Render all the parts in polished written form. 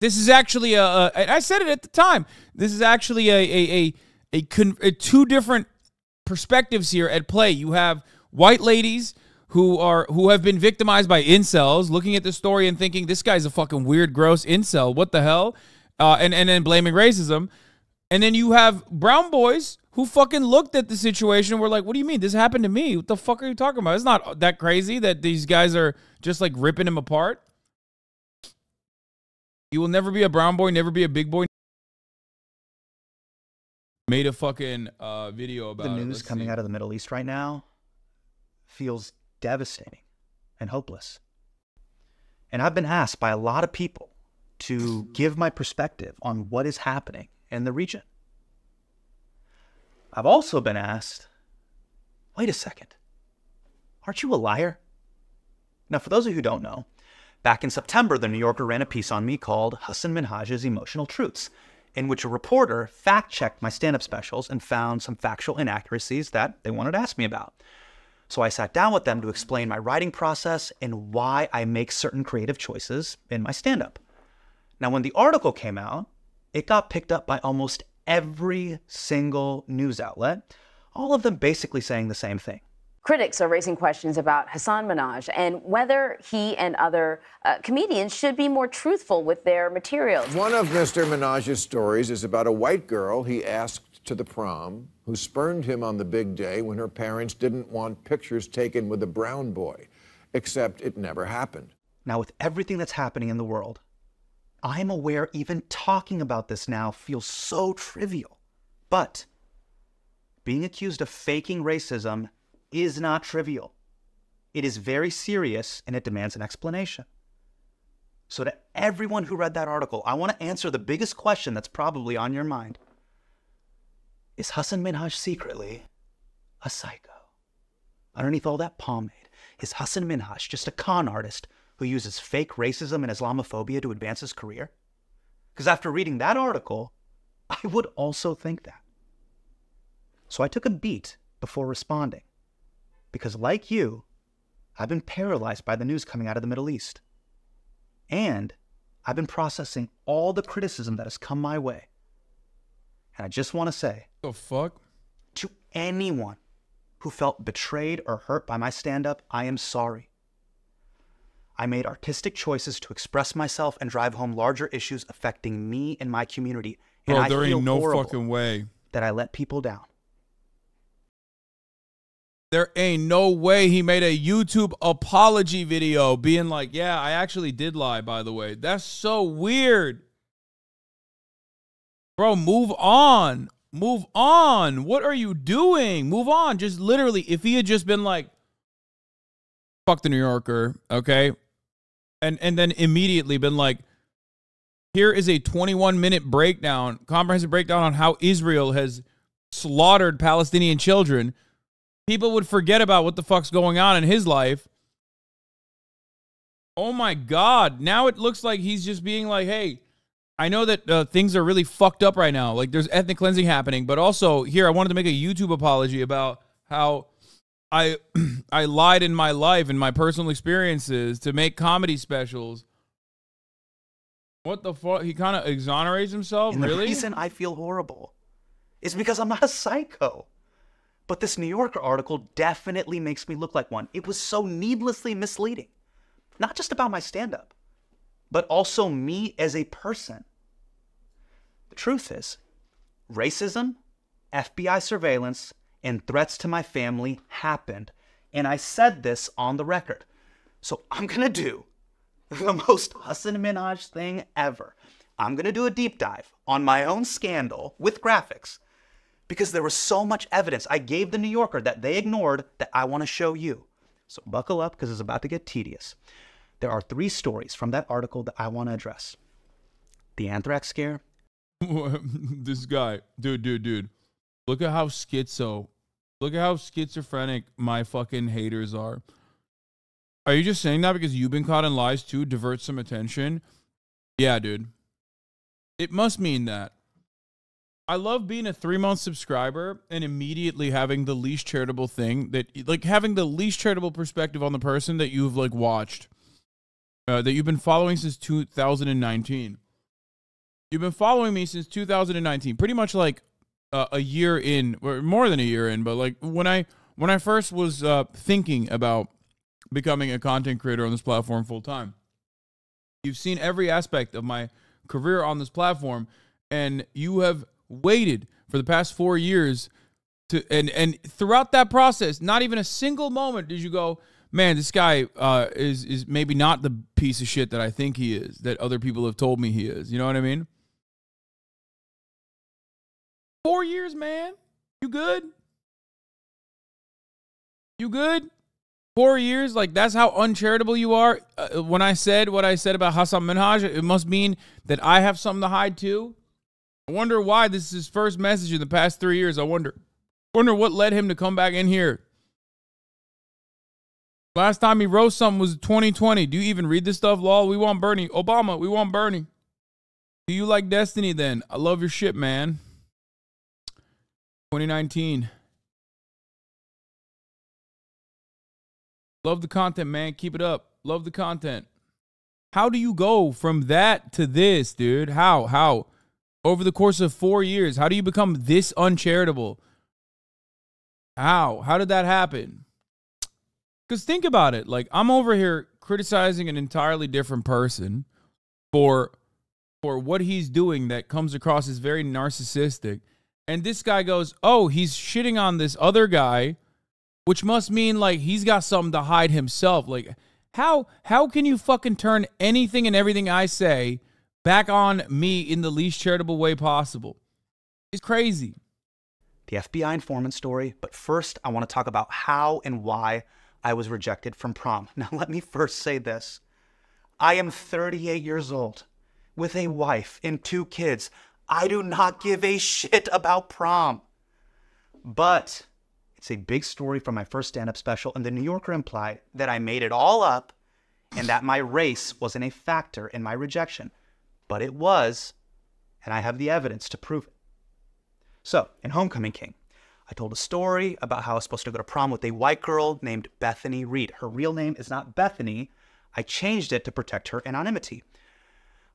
This is actually I said it at the time. This is actually a two different perspectives here at play. You have white ladies who have been victimized by incels, looking at the story and thinking this guy's a fucking weird, gross incel. What the hell? And then blaming racism. And then you have brown boys who fucking looked at the situation and were like, what do you mean? This happened to me. What the fuck are you talking about? It's not that crazy that these guys are just like ripping him apart. You will never be a brown boy, never be a big boy. Made a fucking video about the news coming out of the Middle East right now feels devastating and hopeless. And I've been asked by a lot of people to give my perspective on what is happening in the region. I've also been asked, wait a second, aren't you a liar? Now, for those of you who don't know, back in September, the New Yorker ran a piece on me called Hasan Minhaj's Emotional Truths, in which a reporter fact-checked my stand-up specials and found some factual inaccuracies that they wanted to ask me about. So I sat down with them to explain my writing process and why I make certain creative choices in my stand-up. Now, when the article came out, it got picked up by almost every single news outlet, all of them basically saying the same thing. Critics are raising questions about Hasan Minhaj and whether he and other comedians should be more truthful with their materials. One of Mr. Minhaj's stories is about a white girl he asked to the prom who spurned him on the big day when her parents didn't want pictures taken with a brown boy, except it never happened. Now, with everything that's happening in the world, I'm aware even talking about this now feels so trivial. But being accused of faking racism is not trivial. It is very serious and it demands an explanation. So to everyone who read that article, I want to answer the biggest question that's probably on your mind. Is Hasan Minhaj secretly a psycho? Underneath all that pomade, is Hasan Minhaj just a con artist who uses fake racism and Islamophobia to advance his career? Because after reading that article, I would also think that. So I took a beat before responding. Because like you, I've been paralyzed by the news coming out of the Middle East. And I've been processing all the criticism that has come my way. And I just want to say, the fuck? To anyone who felt betrayed or hurt by my stand-up, I am sorry. I made artistic choices to express myself and drive home larger issues affecting me and my community. And Bro, there ain't no fucking way that I let people down. There ain't no way he made a YouTube apology video being like, yeah, I actually did lie, by the way. That's so weird. Bro, move on. Move on. What are you doing? Move on. Just literally, if he had just been like, fuck the New Yorker, okay? And then immediately been like, here is a 21-minute breakdown, comprehensive breakdown on how Israel has slaughtered Palestinian children. People would forget about what the fuck's going on in his life. Oh my God. Now it looks like he's just being like, hey, I know that things are really fucked up right now. Like there's ethnic cleansing happening, but also here I wanted to make a YouTube apology about how I lied in my life and my personal experiences to make comedy specials. What the fuck? He kind of exonerates himself? And really? The reason I feel horrible is because I'm not a psycho. But this New Yorker article definitely makes me look like one. It was so needlessly misleading. Not just about my stand-up, but also me as a person. The truth is, racism, FBI surveillance, and threats to my family happened. And I said this on the record. So I'm going to do the most Hasan Minhaj thing ever. I'm going to do a deep dive on my own scandal with graphics. Because there was so much evidence I gave the New Yorker that they ignored that I want to show you. So buckle up because it's about to get tedious. There are 3 stories from that article that I want to address. The anthrax scare. This guy. Dude. Look at how Look at how schizophrenic my fucking haters are. Are you just saying that because you've been caught in lies too? Divert some attention? Yeah, dude. It must mean that. I love being a 3-month subscriber and immediately having the least charitable thing that, like, having the least charitable perspective on the person that you've, like, watched, that you've been following since 2019. you've been following me since 2019, pretty much like a year in, or more than a year in. But like when I first was thinking about becoming a content creator on this platform full time, you've seen every aspect of my career on this platform, and you have waited for the past 4 years to, and throughout that process, not even a single moment did you go, man, this guy is maybe not the piece of shit that I think he is, that other people have told me he is. You know what I mean? 4 years, man. You good? You good? 4 years? Like, that's how uncharitable you are? When I said what I said about Hasan Minhaj, it must mean that I have something to hide too? I wonder why this is his first message in the past 3 years. I wonder what led him to come back in here. Last time he wrote something was 2020. Do you even read this stuff, lol? We want Bernie. Obama, we want Bernie. Do you like Destiny then? I love your shit, man. 2019. Love the content, man. Keep it up. Love the content. How do you go from that to this, dude? How? Over the course of 4 years, how do you become this uncharitable? How did that happen? Because think about it. Like, I'm over here criticizing an entirely different person for what he's doing that comes across as very narcissistic. And this guy goes, oh, he's shitting on this other guy, which must mean, like, he's got something to hide himself. Like, how can you fucking turn anything and everything I say back on me in the least charitable way possible? It's crazy. The FBI informant story, but first I want to talk about how and why I was rejected from prom. Now let me first say this. I am 38 years old with a wife and 2 kids. I do not give a shit about prom. But it's a big story from my first stand-up special, and the New Yorker implied that I made it all up and that my race wasn't a factor in my rejection. But it was, and I have the evidence to prove it. So, in Homecoming King, I told a story about how I was supposed to go to prom with a white girl named Bethany Reed. Her real name is not Bethany. I changed it to protect her anonymity.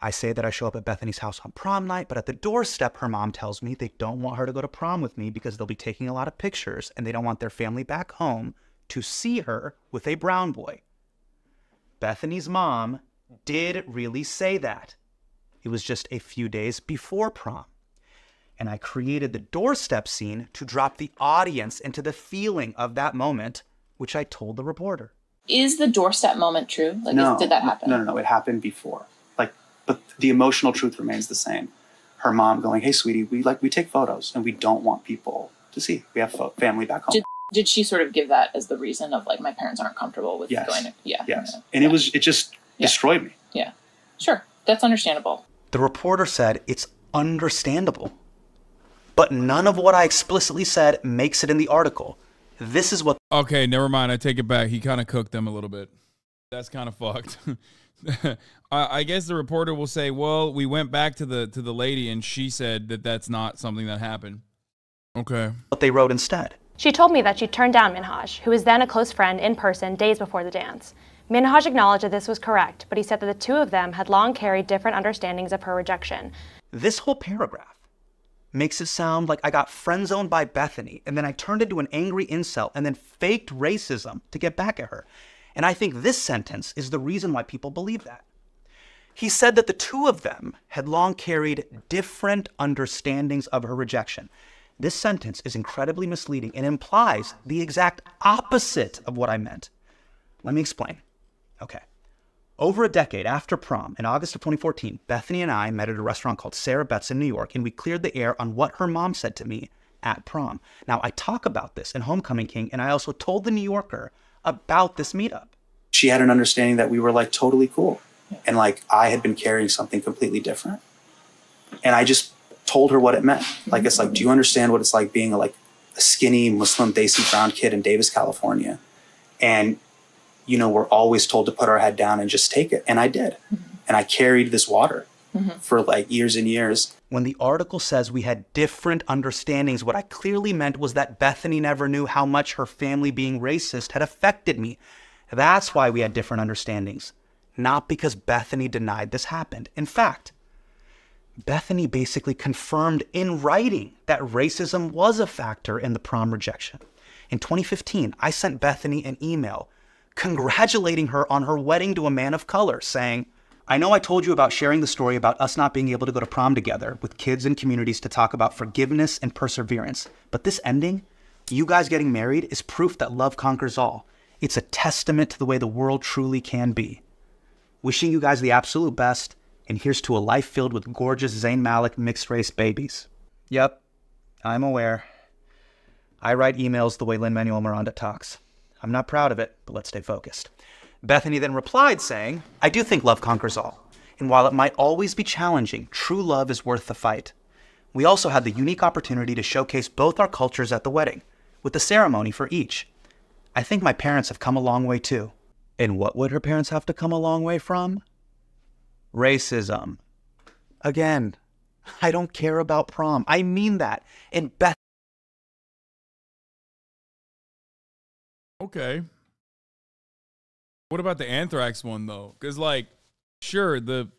I say that I show up at Bethany's house on prom night, but at the doorstep, her mom tells me they don't want her to go to prom with me because they'll be taking a lot of pictures and they don't want their family back home to see her with a brown boy. Bethany's mom did really say that. It was just a few days before prom. And I created the doorstep scene to drop the audience into the feeling of that moment, which I told the reporter. Is the doorstep moment true? Like, No, did that happen? No. It happened before. But the emotional truth remains the same. Her mom going, "Hey, sweetie, we take photos and we don't want people to see. We have family back home." Did she sort of give that as the reason of, like, my parents aren't comfortable with going to... Yeah. Yes. And it just destroyed me. Yeah. Sure. That's understandable. The reporter said it's understandable. But none of what I explicitly said makes it in the article. This is what... Okay, never mind. I take it back. He kind of cooked them a little bit. That's kind of fucked. I guess the reporter will say, well, we went back to the lady and she said that that's not something that happened. Okay. What they wrote instead. She told me that she turned down Minhaj, who was then a close friend, in person days before the dance. Minhaj acknowledged that this was correct, but he said that the two of them had long carried different understandings of her rejection. This whole paragraph makes it sound like I got friend-zoned by Bethany, and then I turned into an angry incel, and then faked racism to get back at her. And I think this sentence is the reason why people believe that. He said that the two of them had long carried different understandings of her rejection. This sentence is incredibly misleading and implies the exact opposite of what I meant. Let me explain. Okay. Over a decade after prom, in August of 2014, Bethany and I met at a restaurant called Sarah Betts in New York, and we cleared the air on what her mom said to me at prom. Now, I talk about this in Homecoming King, and I also told the New Yorker about this meetup. She had an understanding that we were, like, totally cool. And, like, I had been carrying something completely different. And I just told her what it meant. Like, it's like, do you understand what it's like being, a skinny Muslim Desi brown kid in Davis, California? And, you know, we're always told to put our head down and just take it. And I did. And I carried this water for, like, years and years. When the article says we had different understandings, what I clearly meant was that Bethany never knew how much her family being racist had affected me. That's why we had different understandings. Not because Bethany denied this happened. In fact, Bethany basically confirmed in writing that racism was a factor in the prom rejection. In 2015, I sent Bethany an email congratulating her on her wedding to a man of color, saying, I know I told you about sharing the story about us not being able to go to prom together with kids and communities to talk about forgiveness and perseverance. But this ending, you guys getting married, is proof that love conquers all. It's a testament to the way the world truly can be. Wishing you guys the absolute best, and here's to a life filled with gorgeous Zayn Malik mixed-race babies. Yep, I'm aware. I write emails the way Lin-Manuel Miranda talks. I'm not proud of it, but let's stay focused. Bethany then replied saying, I do think love conquers all. And while it might always be challenging, true love is worth the fight. We also had the unique opportunity to showcase both our cultures at the wedding, with a ceremony for each. I think my parents have come a long way too. And what would her parents have to come a long way from? Racism. Again, I don't care about prom. I mean that. And Beth. Okay. What about the anthrax one, though? Because, like, sure, the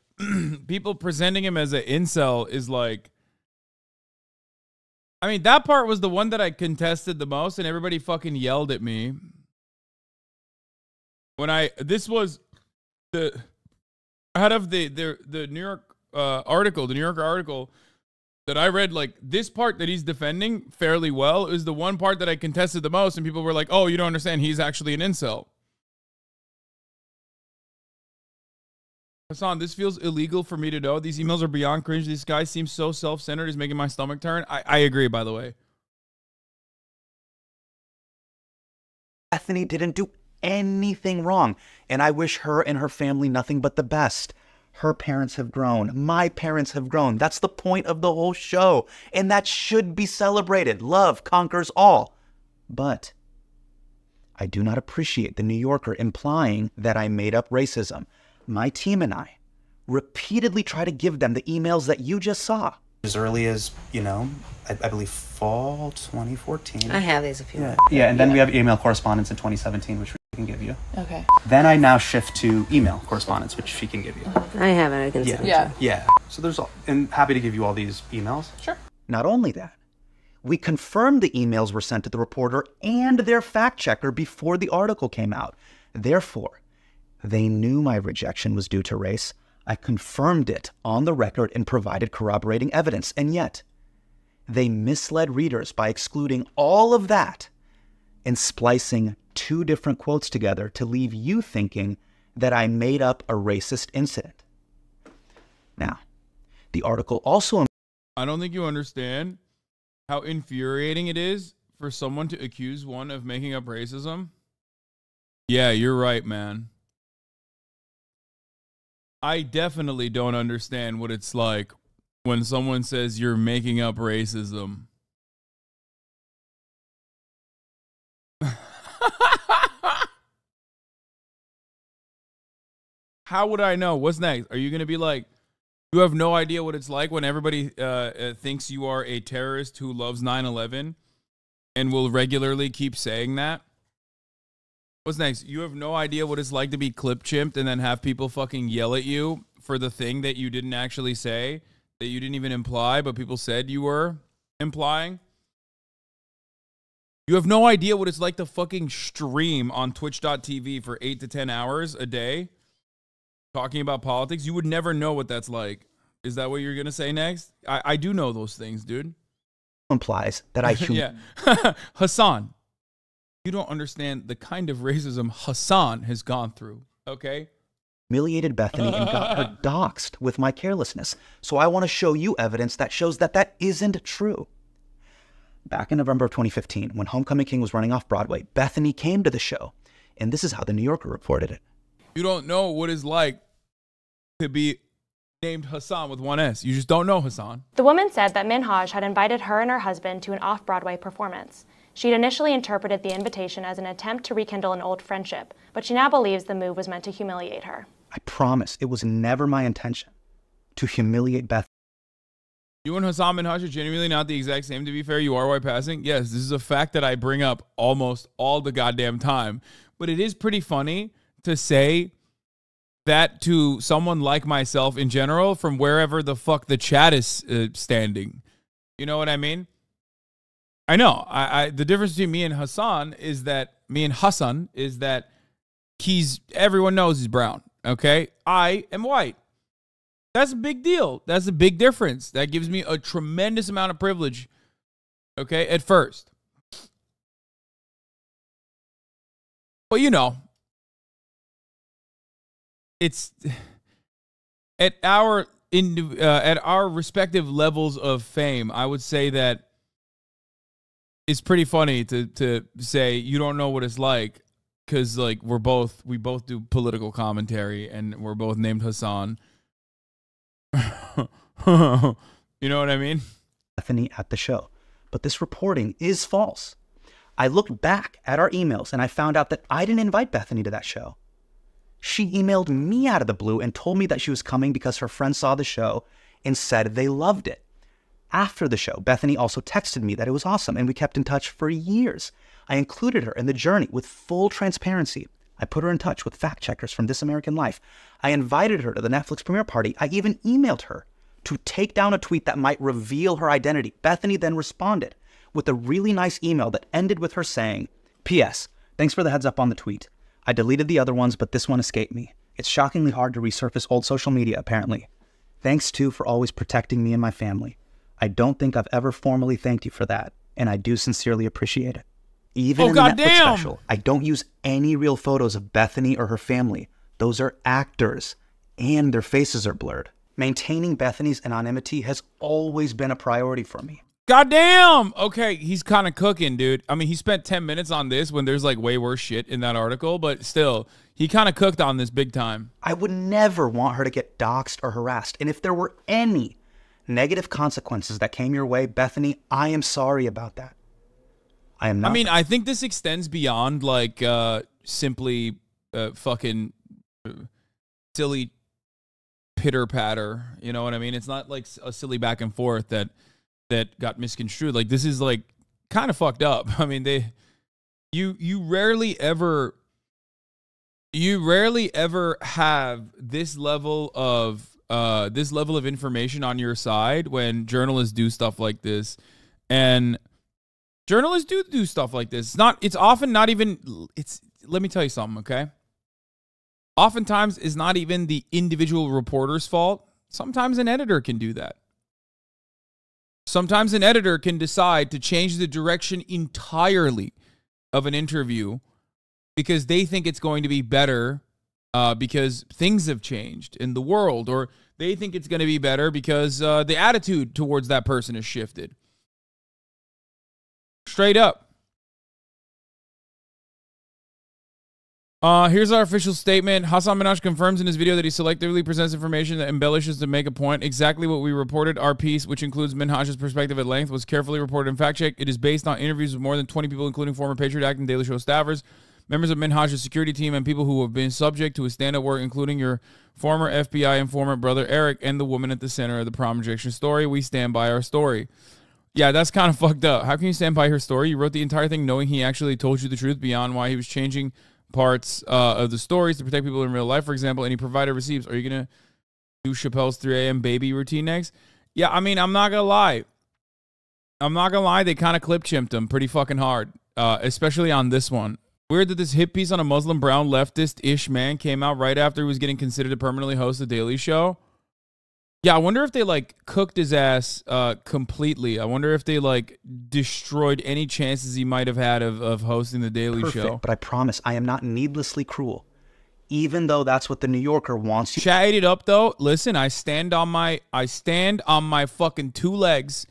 people presenting him as an incel is like, I mean, that part was the one that I contested the most, and everybody fucking yelled at me. This was the, out of the New York article, the New Yorker article that I read, like, this part that he's defending fairly well is the one part that I contested the most, and people were like, oh, you don't understand, he's actually an incel. Hasan, this feels illegal for me to know. These emails are beyond cringe. This guy seems so self-centered. He's making my stomach turn. I agree, by the way. Bethany didn't do anything wrong, and I wish her and her family nothing but the best. Her parents have grown. My parents have grown. That's the point of the whole show, and that should be celebrated. Love conquers all. But I do not appreciate the New Yorker implying that I made up racism. My team and I repeatedly try to give them the emails that you just saw. As early as, I believe fall 2014. I have these if you want. Yeah, and then we have email correspondence in 2017, which we can give you. Okay. Then I now shift to email correspondence, which she can give you. I have it. I can send it. Yeah. So there's all, and happy to give you all these emails. Sure. Not only that, we confirmed the emails were sent to the reporter and their fact checker before the article came out. Therefore, they knew my rejection was due to race. I confirmed it on the record and provided corroborating evidence. And yet, they misled readers by excluding all of that and splicing two different quotes together to leave you thinking that I made up a racist incident. Now, the article also... I don't think you understand how infuriating it is for someone to accuse one of making up racism. Yeah, you're right, man. I definitely don't understand what it's like when someone says you're making up racism. How would I know? What's next? Are you going to be like, you have no idea what it's like when everybody thinks you are a terrorist who loves 9/11 and will regularly keep saying that? What's next? You have no idea what it's like to be clip chimped and then have people fucking yell at you for the thing that you didn't actually say, that you didn't even imply, but people said you were implying. You have no idea what it's like to fucking stream on twitch.tv for 8 to 10 hours a day talking about politics. You would never know what that's like. Is that what you're going to say next? I do know those things, dude. Implies that I... Yeah. Hasan. You don't understand the kind of racism Hasan has gone through, okay? Humiliated Bethany and got her doxxed with my carelessness. So I want to show you evidence that shows that that isn't true. Back in November of 2015, when Homecoming King was running off Broadway, Bethany came to the show, and this is how the New Yorker reported it. You don't know what it's like to be named Hasan with one S. You just don't know Hasan. The woman said that Minhaj had invited her and her husband to an off-Broadway performance. She'd initially interpreted the invitation as an attempt to rekindle an old friendship, but she now believes the move was meant to humiliate her. I promise it was never my intention to humiliate Beth. You and Hasan Minhaj are genuinely not the exact same, to be fair. You are white passing. Yes, this is a fact that I bring up almost all the goddamn time. But it is pretty funny to say that to someone like myself in general from wherever the fuck the chat is standing. You know what I mean? I know. The difference between me and Hasan is that everyone knows he's brown. Okay, I am white. That's a big deal. That's a big difference. That gives me a tremendous amount of privilege. Okay, at first. Well, you know, it's at our respective levels of fame. I would say that it's pretty funny to say you don't know what it's like, because like we both do political commentary and we're both named Hasan. You know what I mean? Bethany at the show, but this reporting is false. I looked back at our emails and I found out that I didn't invite Bethany to that show. She emailed me out of the blue and told me that she was coming because her friends saw the show and said they loved it. After the show, Bethany also texted me that it was awesome and we kept in touch for years. I included her in the journey with full transparency. I put her in touch with fact checkers from This American Life. I invited her to the Netflix premiere party. I even emailed her to take down a tweet that might reveal her identity. Bethany then responded with a really nice email that ended with her saying, P.S. Thanks for the heads up on the tweet. I deleted the other ones, but this one escaped me. It's shockingly hard to resurface old social media, apparently. Thanks, too, for always protecting me and my family. I don't think I've ever formally thanked you for that, and I do sincerely appreciate it. Even in the Netflix special, I don't use any real photos of Bethany or her family. Those are actors, and their faces are blurred. Maintaining Bethany's anonymity has always been a priority for me. Goddamn! Okay, he's kind of cooking, dude. I mean, he spent 10 minutes on this when there's like way worse shit in that article, but still, he kind of cooked on this big time. I would never want her to get doxxed or harassed, and if there were any negative consequences that came your way, Bethany, I am sorry about that. I am not. I mean, I think this extends beyond like simply fucking silly pitter patter. You know what I mean? It's not like a silly back and forth that got misconstrued. Like, this is like kind of fucked up. I mean, you rarely ever have this level of information on your side when journalists do stuff like this. And journalists do stuff like this. It's often not even, let me tell you something, okay? Oftentimes it's not even the individual reporter's fault. Sometimes an editor can do that. Sometimes an editor can decide to change the direction entirely of an interview because they think it's going to be better because things have changed in the world, or they think it's going to be better because the attitude towards that person has shifted. Straight up. Here's our official statement. Hasan Minhaj confirms in his video that he selectively presents information that embellishes to make a point. Exactly what we reported. Our piece, which includes Minhaj's perspective at length, was carefully reported and fact-checked. It is based on interviews with more than 20 people, including former Patriot Act and Daily Show staffers, members of Minhaj's security team, and people who have been subject to his stand-up work, including your former FBI informant brother Eric and the woman at the center of the prom injection story. We stand by our story. Yeah, that's kind of fucked up. How can you stand by her story? You wrote the entire thing knowing he actually told you the truth beyond why he was changing parts of the stories to protect people in real life, for example, and he provided receipts. Are you going to do Chappelle's 3 a.m. baby routine next? Yeah, I mean, I'm not going to lie. They kind of clip-chimped him pretty fucking hard, especially on this one. Weird that this hit piece on a Muslim brown leftist-ish man came out right after he was getting considered to permanently host the Daily Show. Yeah, I wonder if they, like, cooked his ass completely. I wonder if they, like, destroyed any chances he might have had of hosting the Daily Show. But I promise I am not needlessly cruel, even though that's what the New Yorker wants you. Chat it up, though. Listen, I stand on my fucking 2 legs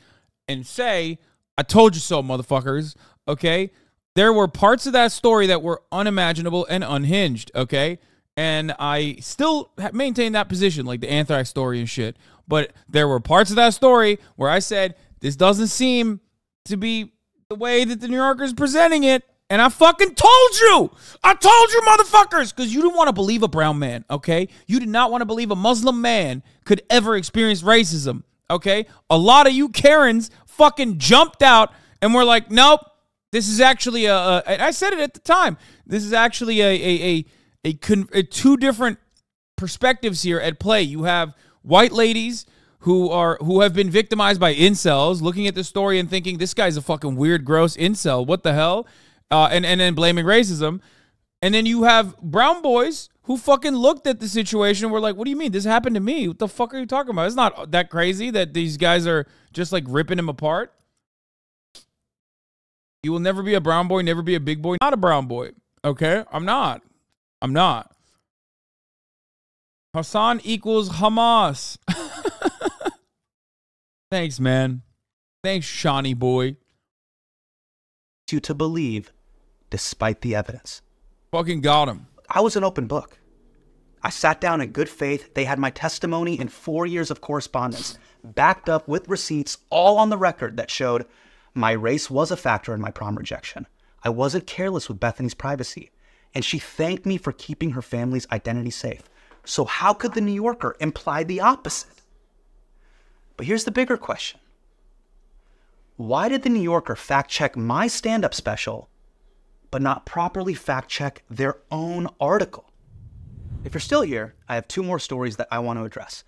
and say, I told you so, motherfuckers, okay? There were parts of that story that were unimaginable and unhinged, okay? And I still maintain that position, like the anthrax story and shit. But there were parts of that story where I said, this doesn't seem to be the way that the New Yorker is presenting it. And I fucking told you. I told you, motherfuckers. Because you didn't want to believe a brown man, okay? You did not want to believe a Muslim man could ever experience racism, okay? A lot of you Karens fucking jumped out and were like, nope, this is actually I said it at the time. This is actually a 2 different perspectives here at play. You have white ladies who have been victimized by incels, looking at the story and thinking this guy's a fucking weird, gross incel. What the hell? And then blaming racism. And then you have brown boys who fucking looked at the situation and were like, what do you mean? This happened to me. What the fuck are you talking about? It's not that crazy that these guys are just like ripping him apart. You will never be a brown boy, never be a big boy. Not a brown boy. Okay? I'm not. Hasan equals Hamas. Thanks, man. Thanks, Shawnee boy. You to believe despite the evidence. Fucking got him. I was an open book. I sat down in good faith. They had my testimony in 4 years of correspondence, backed up with receipts, all on the record that showed my race was a factor in my prom rejection. I wasn't careless with Bethany's privacy, and she thanked me for keeping her family's identity safe. So how could the New Yorker imply the opposite? But here's the bigger question. Why did the New Yorker fact-check my stand-up special, but not properly fact-check their own article? If you're still here, I have 2 more stories that I want to address.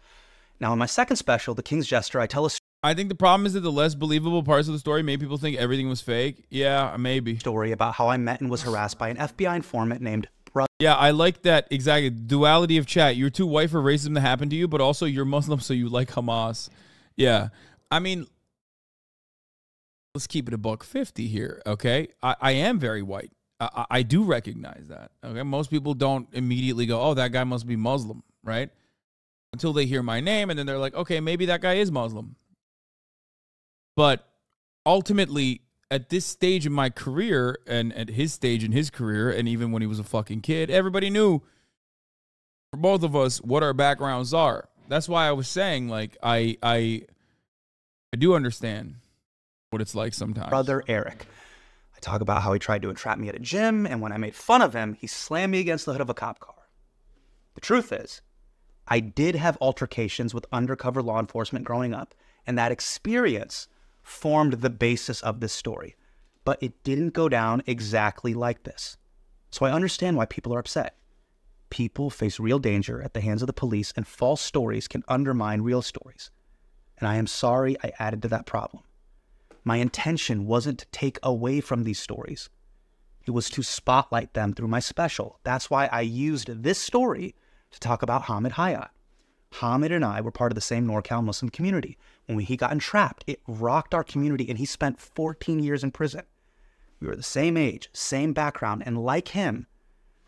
Now, in my second special, The King's Jester, I tell a I think the problem is that the less believable parts of the story made people think everything was fake. Yeah, maybe. Story about how I met and was harassed by an FBI informant named Brother. Yeah, I like that. Exactly. Duality of chat. You're too white for racism to happen to you, but also you're Muslim, so you like Hamas. Yeah. I mean, let's keep it $1.50 here, okay? I am very white. I do recognize that, okay? Most people don't immediately go, oh, that guy must be Muslim, right? Until they hear my name, and then they're like, okay, maybe that guy is Muslim. But ultimately, at this stage in my career, and at his stage in his career, and even when he was a fucking kid, everybody knew, for both of us, what our backgrounds are. That's why I was saying, like, I do understand what it's like sometimes. Brother Eric. I talk about how he tried to entrap me at a gym, and when I made fun of him, he slammed me against the hood of a cop car. The truth is, I did have altercations with undercover law enforcement growing up, and that experience formed the basis of this story. But it didn't go down exactly like this. So I understand why people are upset. People face real danger at the hands of the police, and false stories can undermine real stories. And I am sorry I added to that problem. My intention wasn't to take away from these stories. It was to spotlight them through my special. That's why I used this story to talk about Hamid Hayat. Hamid and I were part of the same NorCal Muslim community. When he got entrapped, it rocked our community, and he spent 14 years in prison. We were the same age, same background, and like him,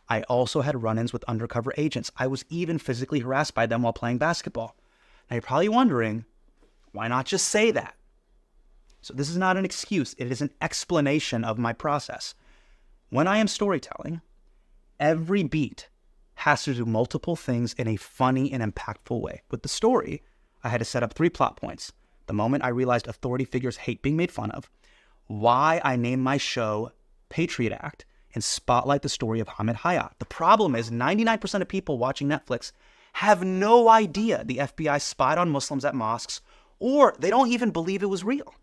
I also had run-ins with undercover agents. I was even physically harassed by them while playing basketball. Now you're probably wondering, why not just say that? So this is not an excuse. It is an explanation of my process. When I am storytelling, every beat has to do multiple things in a funny and impactful way. With the story, I had to set up 3 plot points. The moment I realized authority figures hate being made fun of, why I named my show Patriot Act, and spotlight the story of Hamid Hayat. The problem is 99% of people watching Netflix have no idea the FBI spied on Muslims at mosques, or they don't even believe it was real.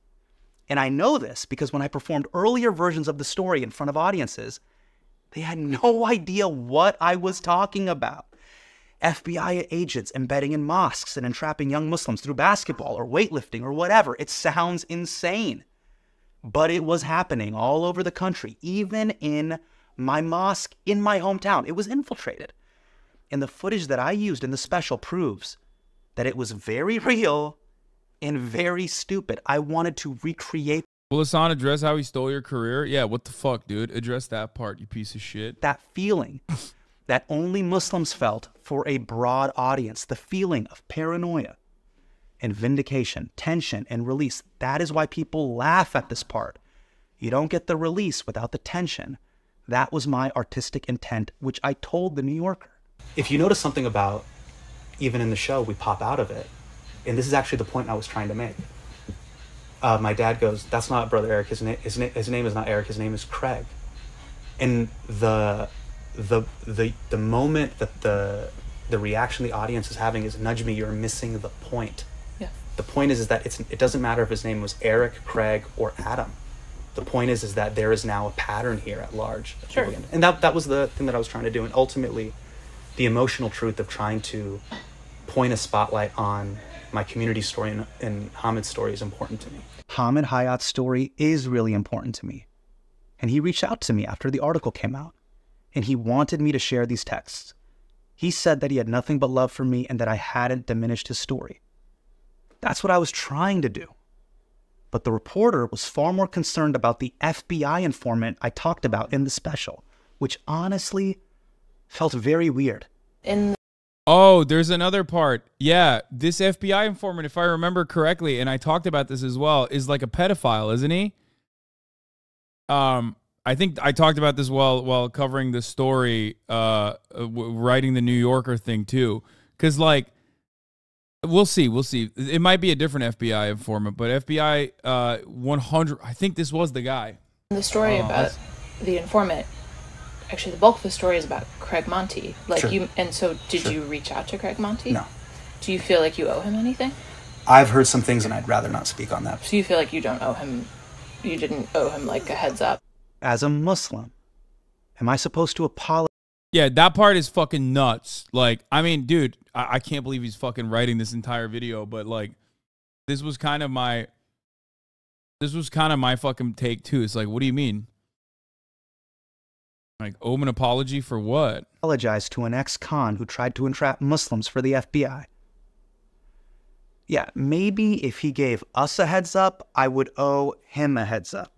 And I know this because when I performed earlier versions of the story in front of audiences, they had no idea what I was talking about. FBI agents embedding in mosques and entrapping young Muslims through basketball or weightlifting or whatever. It sounds insane. But it was happening all over the country, even in my mosque in my hometown. It was infiltrated. And the footage that I used in the special proves that it was very real and very stupid. I wanted to recreate. Will Hasan address how he stole your career? Yeah, what the fuck, dude? Address that part, you piece of shit. That feeling that only Muslims felt for a broad audience, the feeling of paranoia and vindication, tension and release. That is why people laugh at this part. You don't get the release without the tension. That was my artistic intent, which I told the New Yorker. If you notice something about, even in the show, we pop out of it. And this is actually the point I was trying to make. My dad goes, that's not Brother Eric. His name is not Eric. His name is Craig. And the moment that the reaction the audience is having is, nudge me, you're missing the point. Yeah. The point is that it doesn't matter if his name was Eric, Craig, or Adam. The point is that there is now a pattern here at large. Sure. And that was the thing that I was trying to do. And ultimately, the emotional truth of trying to point a spotlight on my community story and Hamid's story is important to me. Hamid Hayat's story is really important to me. And he reached out to me after the article came out, and he wanted me to share these texts. He said that he had nothing but love for me and that I hadn't diminished his story. That's what I was trying to do. But the reporter was far more concerned about the FBI informant I talked about in the special, which honestly felt very weird. Oh, there's another part. Yeah, this FBI informant, if I remember correctly, and I talked about this as well, is like a pedophile, isn't he? I think I talked about this while covering the story, writing the New Yorker thing too. Because, like, we'll see. It might be a different FBI informant, but FBI 100, I think this was the guy. The story about the informant, actually, the bulk of the story is about Craig Monty. Like Sure. so did you reach out to Craig Monty? No. Do you feel like you owe him anything? I've heard some things and I'd rather not speak on that. So you feel like you don't owe him, you didn't owe him like a heads up? As a Muslim, am I supposed to apologize? Yeah, that part is fucking nuts. Like, I mean, dude, I can't believe he's fucking writing this entire video, but like, this was kind of my fucking take too. It's like, what do you mean? Like, owe him an apology for what? Apologize to an ex-con who tried to entrap Muslims for the FBI. Yeah, maybe if he gave us a heads up, I would owe him a heads up.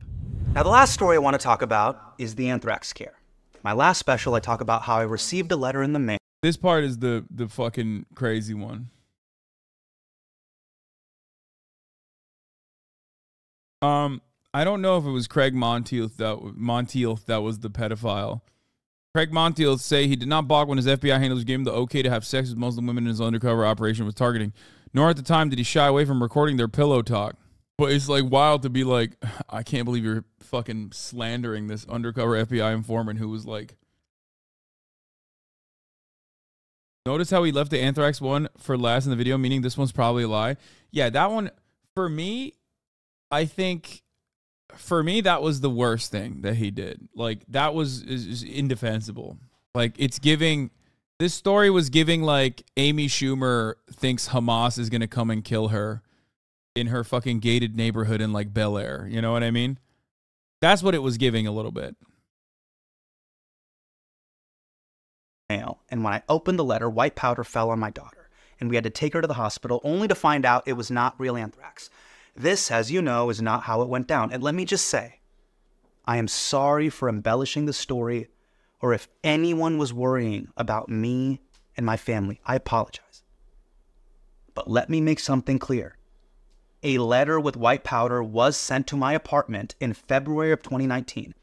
Now, the last story I want to talk about is the anthrax scare. My last special, I talk about how I received a letter in the mail. This part is the fucking crazy one. I don't know if it was Craig Monteith that was the pedophile. Craig Monteith say he did not balk when his FBI handlers gave him the okay to have sex with Muslim women in his undercover operation was targeting. Nor at the time did he shy away from recording their pillow talk. But it's like wild to be like, I can't believe you're fucking slandering this undercover FBI informant who was like. Notice how he left the anthrax one for last in the video, meaning this one's probably a lie. Yeah, that one, for me, I think, for me, that was the worst thing that he did. Like, that is indefensible. Like, it's giving, this story was giving, like, Amy Schumer thinks Hamas is going to come and kill her in her fucking gated neighborhood in, like, Bel Air. You know what I mean? That's what it was giving a little bit. And when I opened the letter, white powder fell on my daughter, and we had to take her to the hospital only to find out it was not real anthrax. This, as you know, is not how it went down. And let me just say, I am sorry for embellishing the story, or if anyone was worrying about me and my family, I apologize. But let me make something clear. A letter with white powder was sent to my apartment in February of 2019.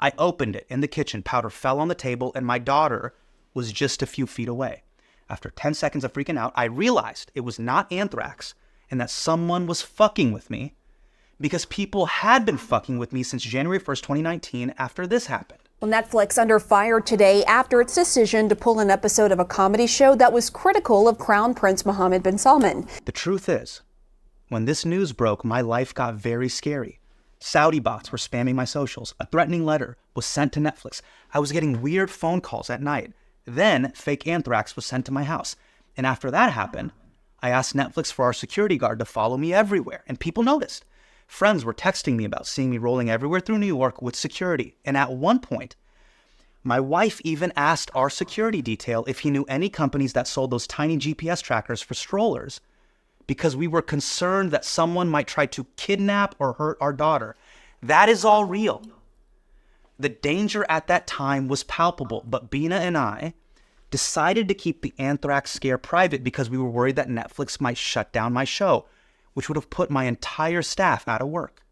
I opened it in the kitchen, powder fell on the table, and my daughter was just a few feet away. After 10 seconds of freaking out, I realized it was not anthrax and that someone was fucking with me because people had been fucking with me since January 1st, 2019 after this happened. Well, Netflix under fire today after its decision to pull an episode of a comedy show that was critical of Crown Prince Mohammed bin Salman. The truth is, when this news broke, my life got very scary. Saudi bots were spamming my socials. A threatening letter was sent to Netflix. I was getting weird phone calls at night. Then fake anthrax was sent to my house. And after that happened, I asked Netflix for our security guard to follow me everywhere, and people noticed. Friends were texting me about seeing me rolling everywhere through New York with security. And at one point, my wife even asked our security detail if he knew any companies that sold those tiny GPS trackers for strollers, because we were concerned that someone might try to kidnap or hurt our daughter. That is all real. The danger at that time was palpable, but Bina and I decided to keep the anthrax scare private because we were worried that Netflix might shut down my show, which would have put my entire staff out of work.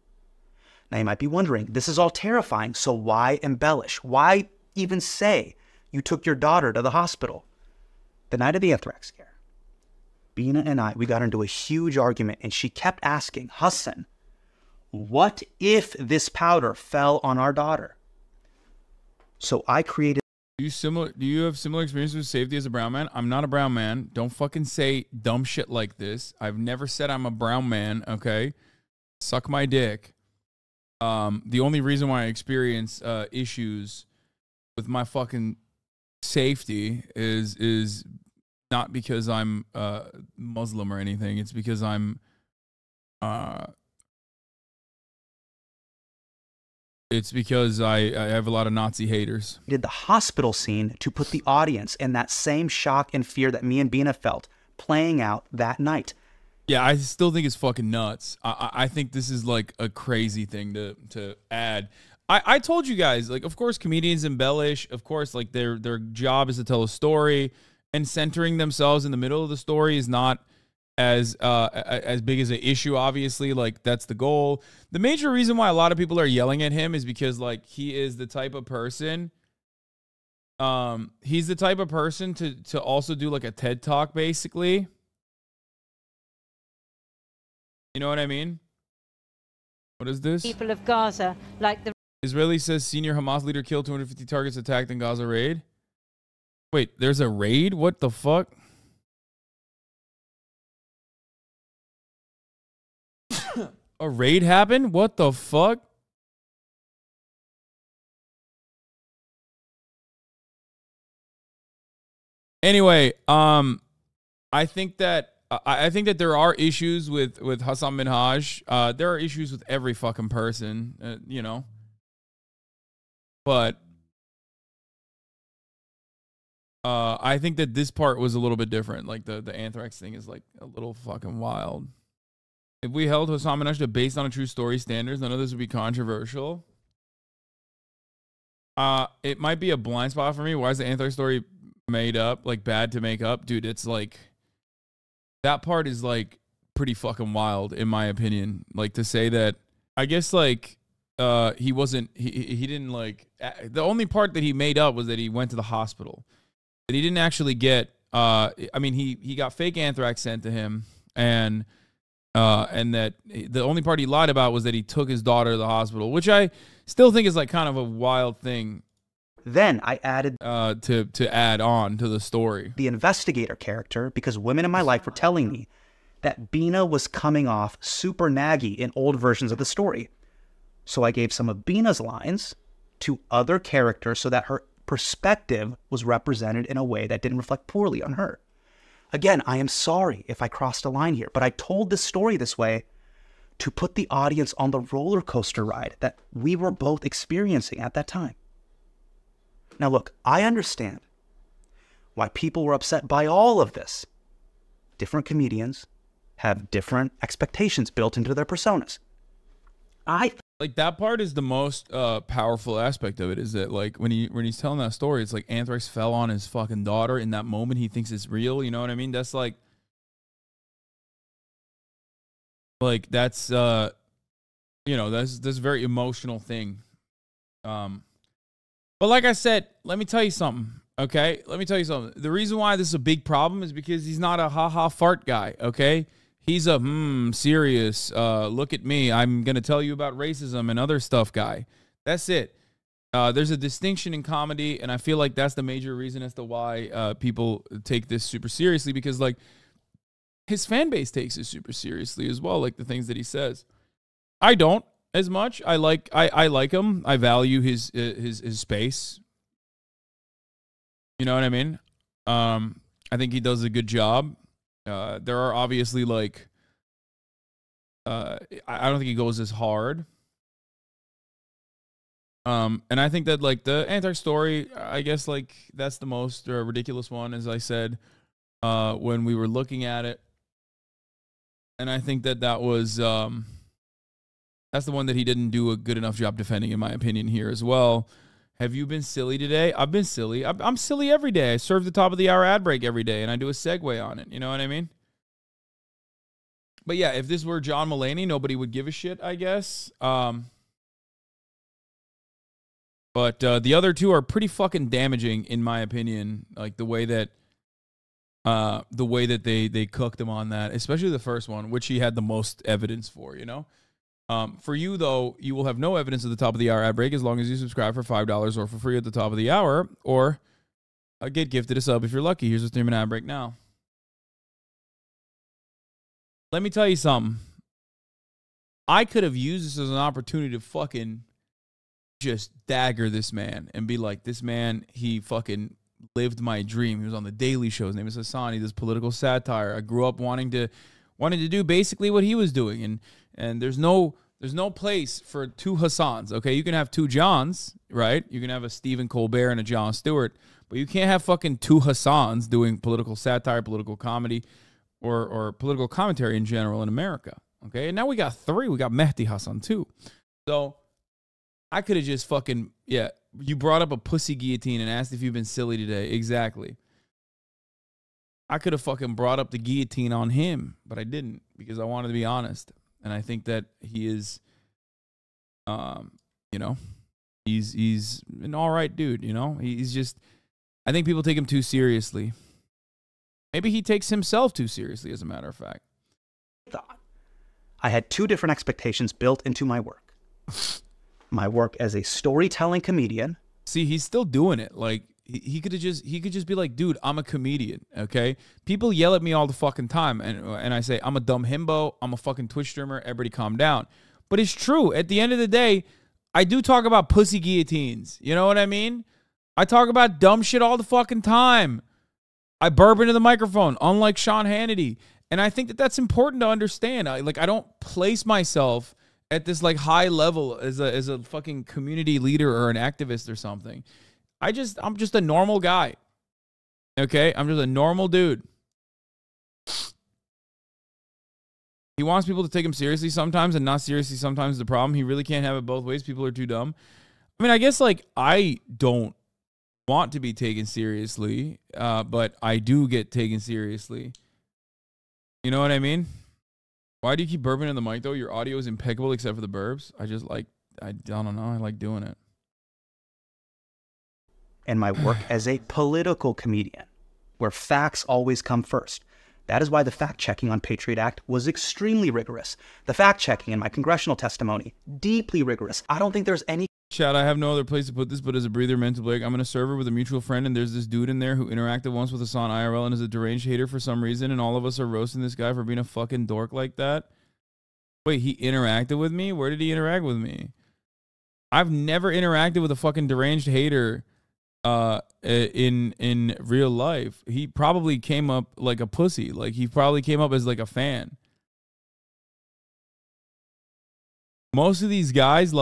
Now you might be wondering, this is all terrifying, so why embellish? Why even say you took your daughter to the hospital? The night of the anthrax scare, Bina and I, we got into a huge argument, and she kept asking, Hasan, what if this powder fell on our daughter? So I created. Do you have similar experiences with safety as a brown man? I'm not a brown man. Don't fucking say dumb shit like this. I've never said I'm a brown man, okay? Suck my dick. The only reason why I experience issues with my fucking safety is not because I'm Muslim or anything. It's because it's because I have a lot of Nazi haters. Did the hospital scene to put the audience in that same shock and fear that me and Bina felt playing out that night. Yeah, I still think it's fucking nuts. I think this is like a crazy thing to add. I told you guys, like, of course, comedians embellish. Of course, like their job is to tell a story, and centering themselves in the middle of the story is not as big as an issue. Obviously, like that's the goal. The major reason why a lot of people are yelling at him is because like he is the type of person. He's the type of person to also do like a TED Talk, basically. You know what I mean? What is this? People of Gaza, like the Israeli says senior Hamas leader killed 250 targets attacked in Gaza raid. Wait, there's a raid? What the fuck? A raid happened? What the fuck? Anyway, I think that there are issues with Hasan Minhaj. There are issues with every fucking person, you know. But I think that this part was a little bit different. Like the anthrax thing is like a little fucking wild. If we held Hasan Minhaj to based on a true story standards, none of this would be controversial. It might be a blind spot for me. Why is the anthrax story made up? Like bad to make up? Dude, it's like that part is like pretty fucking wild in my opinion. Like to say that, I guess like he didn't like, the only part that he made up was that he went to the hospital. But he didn't actually get, I mean, he got fake anthrax sent to him, and that the only part he lied about was that he took his daughter to the hospital, which I still think is like kind of a wild thing. Then I added to add on to the story, the investigator character, because women in my life were telling me that Bina was coming off super naggy in old versions of the story. So I gave some of Bina's lines to other characters so that her perspective was represented in a way that didn't reflect poorly on her. Again, I am sorry if I crossed a line here, but I told this story this way to put the audience on the roller coaster ride that we were both experiencing at that time. Now look, I understand why people were upset by all of this. Different comedians have different expectations built into their personas. Like that part is the most powerful aspect of it, is that like when he's telling that story, it's like anthrax fell on his fucking daughter in that moment. He thinks it's real. You know what I mean? That's like that's you know, that's a very emotional thing. But like I said, let me tell you something. Okay, let me tell you something. The reason why this is a big problem is because he's not a ha-ha fart guy. Okay. He's a serious, look at me, I'm going to tell you about racism and other stuff guy. That's it. There's a distinction in comedy, and I feel like that's the major reason as to why people take this super seriously, because like his fan base takes it super seriously as well, like the things that he says. I don't as much. I like him. I value his space. You know what I mean? I think he does a good job. There are obviously like, I don't think he goes as hard. And I think that like the anthrax story, I guess like that's the most ridiculous one, as I said, when we were looking at it. And I think that was, that's the one that he didn't do a good enough job defending, in my opinion, here as well. Have you been silly today? I've been silly. I'm silly every day. I serve the top of the hour ad break every day, and I do a segue on it. You know what I mean? But yeah, if this were John Mulaney, nobody would give a shit, I guess. But the other two are pretty fucking damaging, in my opinion. Like the way that they cooked him on that, especially the first one, which he had the most evidence for. You know. For you, though, you will have no evidence at the top of the hour ad break as long as you subscribe for $5 or for free at the top of the hour, or get gifted a sub if you're lucky. Here's a 3-minute ad break now. Let me tell you something. I could have used this as an opportunity to fucking just dagger this man and be like, this man, he fucking lived my dream. He was on the Daily Show. His name is Hasan. He does political satire. I grew up wanting to do basically what he was doing, and there's no place for two Hasans. Okay, you can have two Johns, right? You can have a Stephen Colbert and a Jon Stewart, but you can't have fucking two Hasans doing political satire, political comedy, or political commentary in general in America. Okay, and now we got three. We got Mehdi Hasan too. So I could have just fucking, yeah, you brought up a pussy guillotine and asked if you've been silly today. Exactly. I could have fucking brought up the guillotine on him, but I didn't because I wanted to be honest. And I think that he is, you know, he's an all right dude, you know? He's just, I think people take him too seriously. Maybe he takes himself too seriously, as a matter of fact. I had two different expectations built into my work. My work as a storytelling comedian. See, he's still doing it. Like, he could just be like, dude, I'm a comedian, okay? People yell at me all the fucking time, and I say, I'm a dumb himbo, I'm a fucking Twitch streamer, everybody calm down. But it's true. At the end of the day, I do talk about pussy guillotines. You know what I mean? I talk about dumb shit all the fucking time. I burp into the microphone, unlike Sean Hannity. And I think that that's important to understand. I don't place myself at this like high level as a fucking community leader or an activist or something. I'm just a normal guy. Okay? I'm just a normal dude. He wants people to take him seriously sometimes and not seriously sometimes is the problem. He really can't have it both ways. People are too dumb. I mean, I guess like I don't want to be taken seriously, but I do get taken seriously. You know what I mean? Why do you keep burping in the mic though? Your audio is impeccable except for the burps. I don't know. I like doing it. And my work as a political comedian, where facts always come first. That is why the fact-checking on Patriot Act was extremely rigorous. The fact-checking in my congressional testimony, deeply rigorous. I don't think there's any... Chat, I have no other place to put this, but as a breather mental break, I'm in a server with a mutual friend, and there's this dude in there who interacted once with Hasan IRL and is a deranged hater for some reason, and all of us are roasting this guy for being a fucking dork like that. Wait, he interacted with me? Where did he interact with me? I've never interacted with a fucking deranged hater in real life. He probably came up like a pussy. Like, he probably came up as like a fan. Most of these guys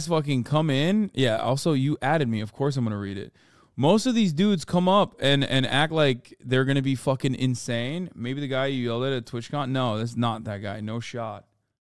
fucking come in. Yeah, also, you added me. Of course I'm going to read it. Most of these dudes come up and act like they're going to be fucking insane. Maybe the guy you yelled at TwitchCon. No, that's not that guy. No shot.